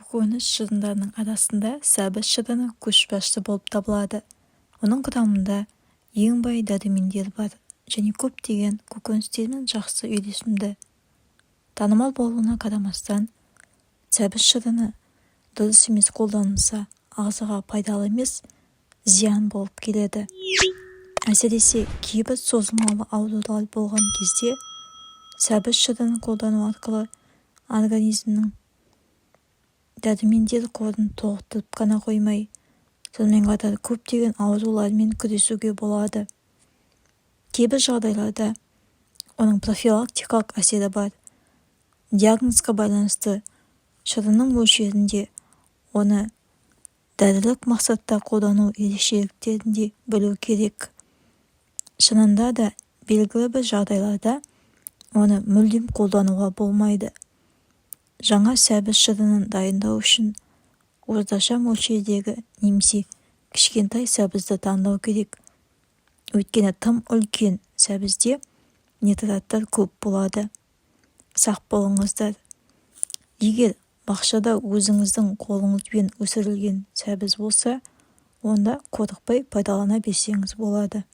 көкөніс шырындарының арасында сәбіз шырыны көшбасшы болып табылады. Оның құрамында ең бай дәрумендер бар және көптеген көкөністермен жақсы үйлесімді. Танымал болуына қарамастан, сәбіз шырыны дұрыс емес қолданылса, ағзаға пайдалы емес, зиян болып келеді. Әсіресе кейбір созылмалы аурулар болған кезде сәбіз шырынын қолдану арқылы организмнің дәрумендер қорын толықтырып қана қоймай, сонымен қатар көптеген аурулармен күресуге болады. Кейбір жағдайларда оның профилактикалық әсері бар. Диагнозға байланысты шырынның мөлшерінде оны дәрілік мақсатта қолдану ерекшеліктерінде білу керек. Шынында да белгілі бір жағдайларда оны мүлдем қолдануға болмайды. Жаңа сәбіз шырынын дайындау үшін орташа мөлшердегі немесе кішкентай сәбізді таңдау керек. Өйткені тым үлкен сәбізде нитраттар көп болады. Сақ болыңыздар. Егер бақшада өзіңіздің қолыңызбен өсірілген сәбіз болса, онда қорықпай пайдалана берсеңіз болады.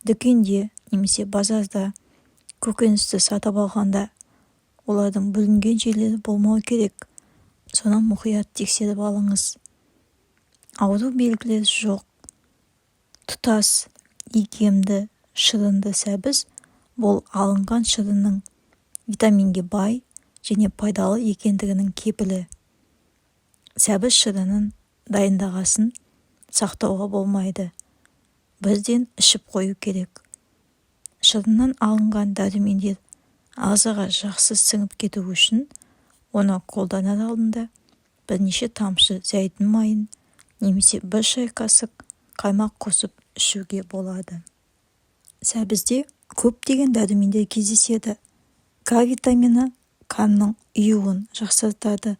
Дүкенде немесе базарда көкөністі сатып алғанда олардың бүлінген жерлері болмау керек. Соны мұқият тексеріп алыңыз. Ауру белгілері жоқ. Тұтас, икемді, шырынды сәбіз бұл алынған шырынның витаминге бай және пайдалы екендігінің кепілі. Сәбіз шырынын дайындағасын сақтауға болмайды. Бірден ішіп қою керек. Шырыннан алынған дәрумендер ағзаға жақсы сіңіп кету үшін оны қолданар алдында бірнеше тамшы зәйтүн майын немесе бір шай қасық қаймақ қосып ішуге болады. Сәбізде көптеген дәрумендер кездеседі. К витамині қанның ұюын жақсартады.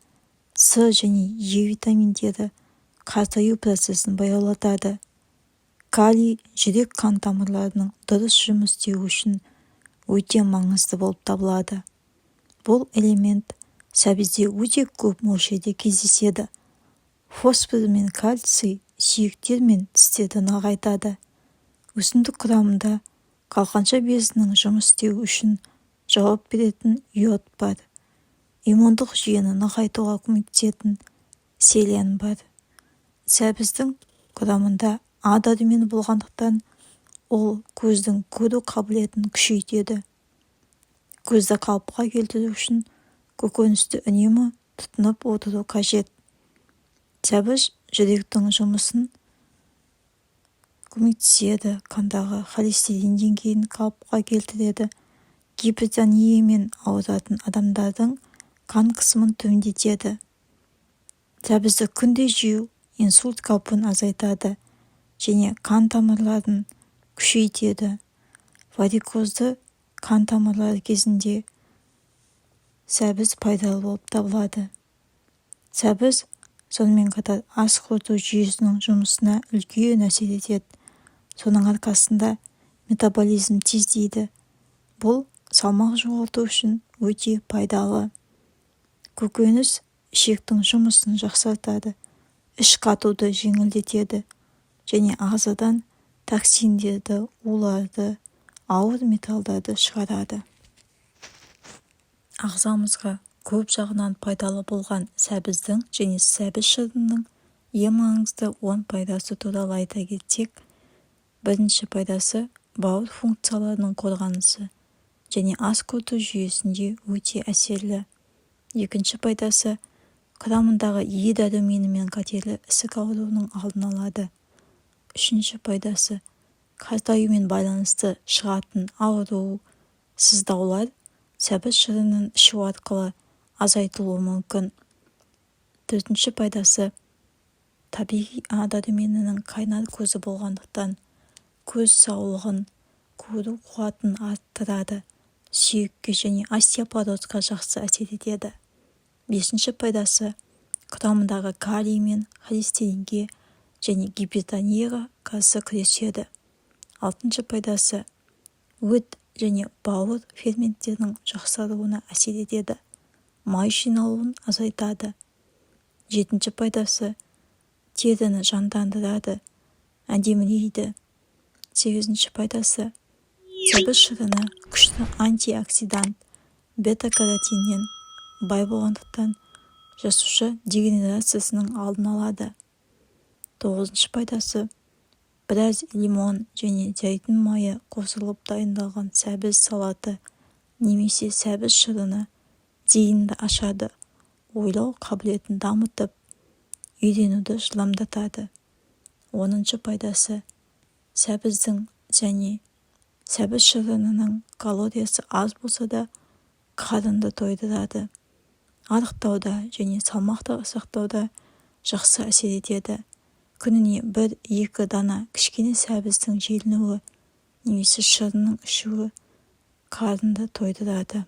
С және Е витаминдері қартаю процесін баяулатады. Калий жүрек қан тамырларының дұрыс жұмыс істеуі үшін өте маңызды болып табылады. Бұл элемент сәбізде өте көп мөлшерде кездеседі. Фосфор мен кальций сүйектер мен тістерді нығайтады. Өсімдік құрамында қалқанша безінің жұмыс істеуі үшін жауап беретін йод бар. Иммундық жүйені нығайтуға көмектесетін селен бар. Сәбіздің құрамында А дәрумені болғандықтан ол көздің көру қабілетін күшейтеді. Көзді қалыпқа келтіру үшін көкөністі үнемі тұтынып отыру қажет. Сәбіз жүректің жұмысын көмектеседі, қандағы холестерин деңгейін қалыпқа келтіреді. Гипертониямен ауыратын адамдардың қан қысымын төмендетеді. Сәбізді күнде жеу инсульт қаупін азайтады және қан тамырларын күшейтеді. Варикозды қан тамырлары кезінде сәбіз пайдалы болып табылады. Сәбіз сонымен қатар ас қорыту жүйесінің жұмысына үлкен әсер етеді. Соның арқасында метаболизм тездейді. Бұл салмақ жоғалту үшін өте пайдалы. Көкөніс ішектің жұмысын жақсартады, іш қатуды жеңілдетеді және ағзадан токсиндерді, уларды, ауыр металдарды шығарады. Ағзамызға көп жағынан пайдалы болған сәбіздің және сәбіз шырынының ең маңызды 10 пайдасы туралы айта кетсек, бірінші пайдасы бауыр функцияларының қорғанысы және ас қорыту жүйесінде өте әсерлі. Екінші пайдасы құрамындағы Е дәруменімен қатерлі ісік ауруының алдын алады. Үшінші пайдасы қартаюмен байланысты шығатын ауру, сыздаулар сәбіз шырынын ішу арқылы азайтылуы мүмкін. Төртінші пайдасы табиғи А дәруменінің қайнар көзі болғандықтан көз саулығын, көру қуатын арттырады, сүйекке және остеопорозға жақсы әсер етеді. Бесінші пайдасы құрамындағы калий мен холестеринге және гипертонияға қарсы күреседі. Алтыншы пайдасы өт және бауыр ферменттерінің жақсаруына әсер етеді. Май жиналуын азайтады. Жетінші пайдасы теріні жандандырады, әдемілейді. 8-ші пайдасы сәбіз шырыны күшті антиоксидант бета-каротиннен бай болғандықтан жасуша дегенерациясының алдын алады. 9-ші пайдасы біраз лимон және зәйтүн майы қосылып дайындалған сәбіз салаты немесе сәбіз шырыны зейінді ашады, ойлау қабілетін дамытып, үйренуді жылдамдатады. 10-ші пайдасы сәбіздің және сәбіз шырынының калориясы аз болса да қарынды тойдырады. Арықтауда және салмақты сақтауда жақсы әсер етеді. Күніне 1-2 дана кішкене сәбіздің желінуі немесе шырынның ішуі қарынды тойдырады.